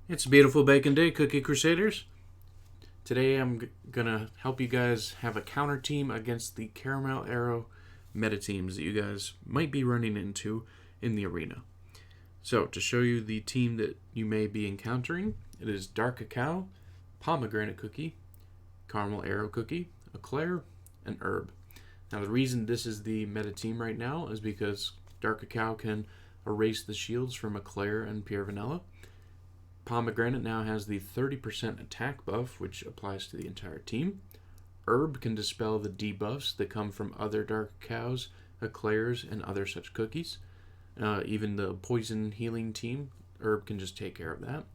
It's a beautiful bacon day, Cookie Crusaders. Today I'm gonna help you guys have a counter team against the Caramel Arrow meta teams that you guys might be running into in the arena. So, to show you the team that you may be encountering, it is Dark Cacao, Pomegranate Cookie, Caramel Arrow Cookie, Eclair, and Herb. Now, the reason this is the meta team right now is because Dark Cacao can erase the shields from Eclair and Pure Vanilla. Pomegranate now has the 30% attack buff, which applies to the entire team. Herb can dispel the debuffs that come from other Dark Cows, Eclairs, and other such cookies. Even the poison healing team, Herb can just take care of that.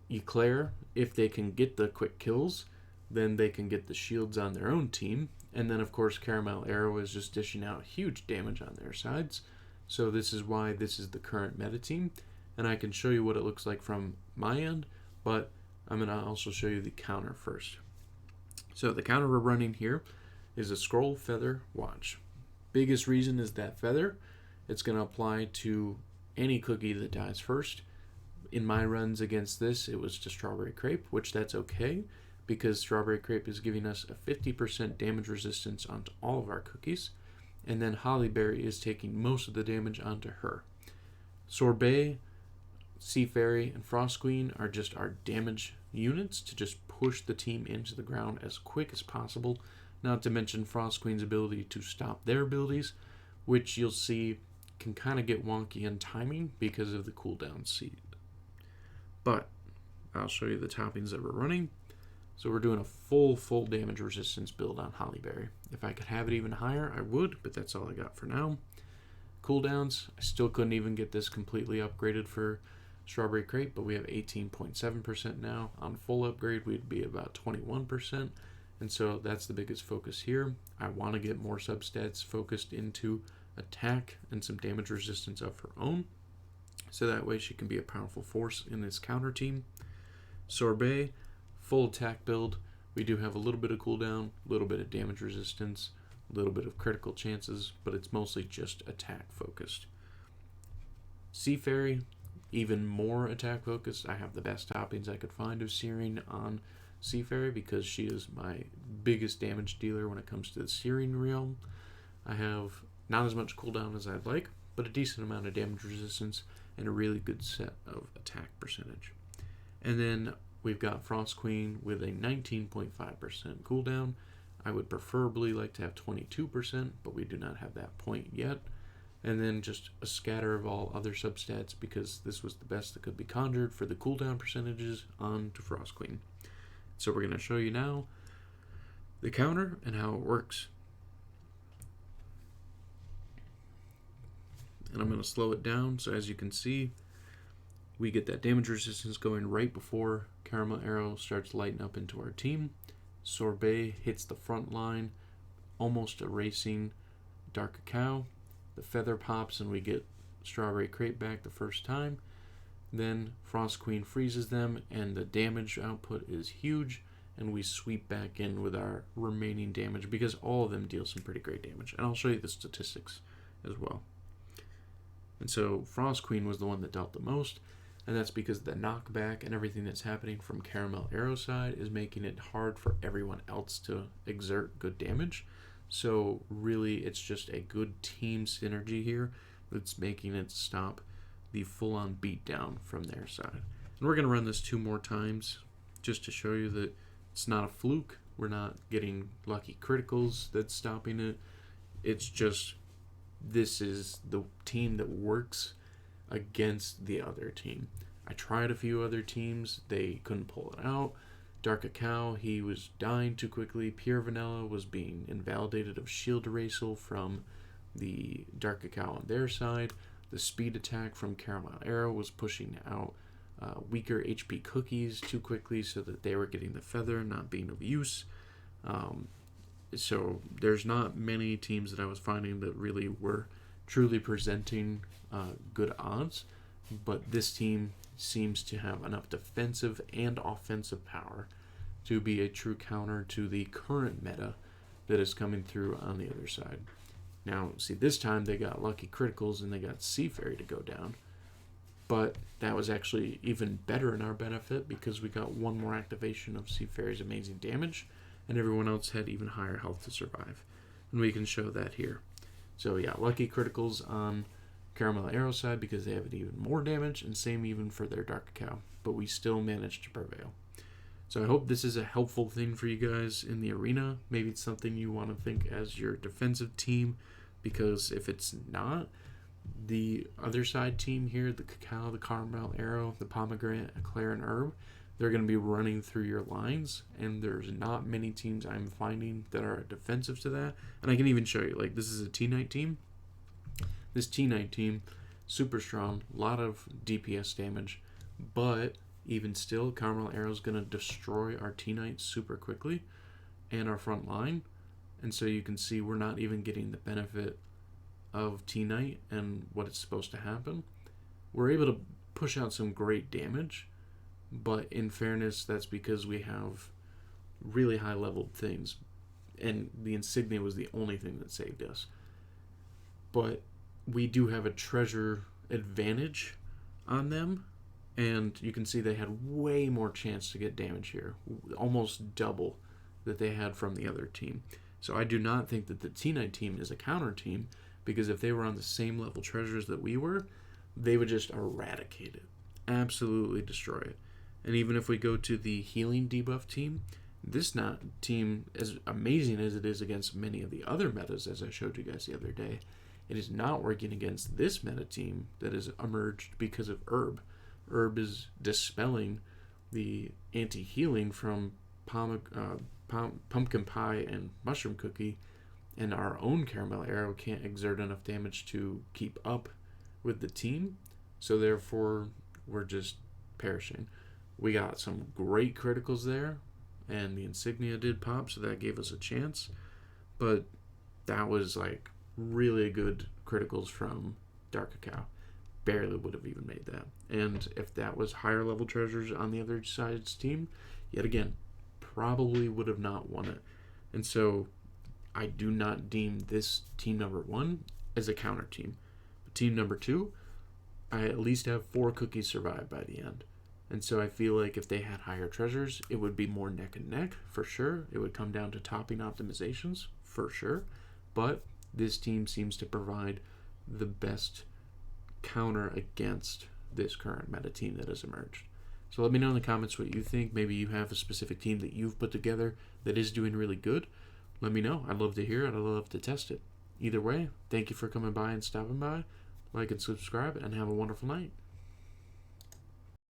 Eclair, if they can get the quick kills, then they can get the shields on their own team. And then, of course, Caramel Arrow is just dishing out huge damage on their sides. So this is why this is the current meta team. And I can show you what it looks like from my end, but I'm going to also show you the counter first. So the counter we're running here is a Scroll Feather Watch. Biggest reason is that feather. It's going to apply to any cookie that dies first. In my runs against this, it was to Strawberry Crepe, which that's okay, because Strawberry Crepe is giving us a 50% damage resistance onto all of our cookies, and then Hollyberry is taking most of the damage onto her. Sorbet, Sea Fairy, and Frost Queen are just our damage units to just push the team into the ground as quick as possible, not to mention Frost Queen's ability to stop their abilities, which you'll see can kind of get wonky in timing because of the cooldown seed. But I'll show you the toppings that we're running. So we're doing a full damage resistance build on Hollyberry. If I could have it even higher, I would, but that's all I got for now. Cooldowns, I still couldn't even get this completely upgraded for Strawberry Crepe, but we have 18.7% now. On full upgrade, we'd be about 21%, and so that's the biggest focus here. I want to get more substats focused into attack and some damage resistance of her own, so that way she can be a powerful force in this counter team. Sorbet, full attack build. We do have a little bit of cooldown, a little bit of damage resistance, a little bit of critical chances, but it's mostly just attack focused. Sea Fairy, even more attack focused. I have the best toppings I could find of Searing on Sea Fairy because she is my biggest damage dealer when it comes to the Searing realm. I have not as much cooldown as I'd like, but a decent amount of damage resistance and a really good set of attack percentage. And then we've got Frost Queen with a 19.5% cooldown. I would preferably like to have 22%, but we do not have that point yet. And then just a scatter of all other substats because this was the best that could be conjured for the cooldown percentages on to Frost Queen. So we're going to show you now the counter and how it works. And I'm going to slow it down so as you can see, we get that damage resistance going right before Caramel Arrow starts lighting up into our team. Sorbet hits the front line, almost erasing Dark Cacao. The feather pops and we get Strawberry Crepe back the first time. Then Frost Queen freezes them and the damage output is huge, and we sweep back in with our remaining damage because all of them deal some pretty great damage. And I'll show you the statistics as well. And so Frost Queen was the one that dealt the most, and that's because the knockback and everything that's happening from Caramel Arrow side is making it hard for everyone else to exert good damage. So really, it's just a good team synergy here that's making it stop the full-on beatdown from their side. And we're going to run this 2 more times just to show you that it's not a fluke. We're not getting lucky criticals that's stopping it. It's just this is the team that works against the other team. I tried a few other teams. They couldn't pull it out. Dark Cacao, he was dying too quickly. Pure Vanilla was being invalidated of shield erasal from the Dark Cacao on their side. The speed attack from Caramel Arrow was pushing out weaker HP cookies too quickly so that they were getting the feather, not being of use. So there's not many teams that I was finding that really were truly presenting good odds, but this team seems to have enough defensive and offensive power to be a true counter to the current meta that is coming through on the other side. Now, see, this time they got lucky criticals and they got Sea Fairy to go down. But that was actually even better in our benefit because we got one more activation of Seafary's amazing damage, and everyone else had even higher health to survive. And we can show that here. So yeah, lucky criticals on Caramel Arrow side because they have even more damage, and same even for their Dark Cacao. But we still managed to prevail. So I hope this is a helpful thing for you guys in the arena. Maybe it's something you want to think as your defensive team, because if it's not, the other side team here, the Cacao, the Caramel Arrow, the Pomegranate, Eclair, and Herb, they're going to be running through your lines, and there's not many teams I'm finding that are defensive to that. And I can even show you, like, this is a T-Knight team. This T-Knight team, super strong, a lot of DPS damage, but even still, Caramel Arrow is going to destroy our T-Knight super quickly and our front line. And so you can see we're not even getting the benefit of T-Knight and what it's supposed to happen. We're able to push out some great damage, but in fairness, that's because we have really high leveled things, and the insignia was the only thing that saved us. But we do have a treasure advantage on them, and you can see they had way more chance to get damage here, almost double that they had from the other team. So I do not think that the T-Knight team is a counter team, because if they were on the same level treasures that we were, they would just eradicate it, absolutely destroy it. And even if we go to the healing debuff team, this team, as amazing as it is against many of the other metas, as I showed you guys the other day, it is not working against this meta team that has emerged because of Herb. Herb is dispelling the anti-healing from Pumpkin Pie and Mushroom Cookie, and our own Caramel Arrow can't exert enough damage to keep up with the team, so therefore we're just perishing. We got some great criticals there, and the insignia did pop, so that gave us a chance, but that was like really good criticals from Dark Cacao. Barely would have even made that. And if that was higher level treasures on the other side's team, yet again, probably would have not won it. And so I do not deem this team number 1 as a counter team. But team number 2, I at least have 4 cookies survive by the end. And so I feel like if they had higher treasures, it would be more neck and neck, for sure. It would come down to topping optimizations, for sure. But this team seems to provide the best counter against this current meta team that has emerged. So let me know in the comments what you think. Maybe you have a specific team that you've put together that is doing really good. Let me know. I'd love to hear it. I'd love to test it. Either way, thank you for coming by and stopping by. Like and subscribe, and have a wonderful night.